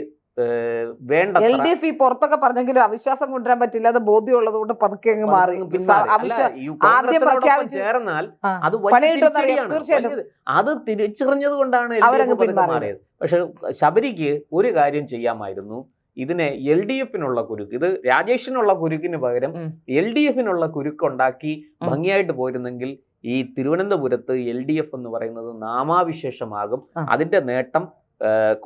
വേണ്ട LDF പുറത്തൊക്കെ പറഞ്ഞെങ്കിലും അവിശ്വാസം കൊണ്ടുവരാൻ പറ്റില്ല, അത് ബോധ്യമുള്ളത് കൊണ്ട് പതുക്കെ അങ്ങ് മാറി. ആദ്യം ചേർന്നാൽ അത് അത് തിരിച്ചറിഞ്ഞത് കൊണ്ടാണ് മാറിയത്. പക്ഷെ ശബരിക്ക് ഒരു കാര്യം ചെയ്യാമായിരുന്നു. ഇതിനെ LDF-നുള്ള കുരുക്ക്, ഇത് രാജേഷിനുള്ള കുരുക്കിന് പകരം LDF-നുള്ള കുരുക്കുണ്ടാക്കി ഭംഗിയായിട്ട് പോയിരുന്നെങ്കിൽ ഈ തിരുവനന്തപുരത്ത് LDF എന്ന് പറയുന്നത് നാമാവിശേഷമാകും. അതിന്റെ നേട്ടം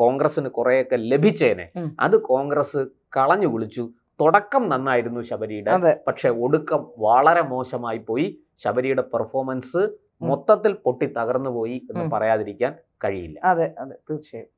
കോൺഗ്രസിന് കുറെയൊക്കെ ലഭിച്ചേനെ. അത് കോൺഗ്രസ് കളഞ്ഞു കുളിച്ചു. തുടക്കം നന്നായിരുന്നു ശബരിയുടെ, പക്ഷെ ഒടുക്കം വളരെ മോശമായി പോയി. ശബരിയുടെ പെർഫോമൻസ് മൊത്തത്തിൽ പൊട്ടി തകർന്നു പോയി എന്ന് പറയാതിരിക്കാൻ കഴിയില്ല. അതെ, തീർച്ചയായും.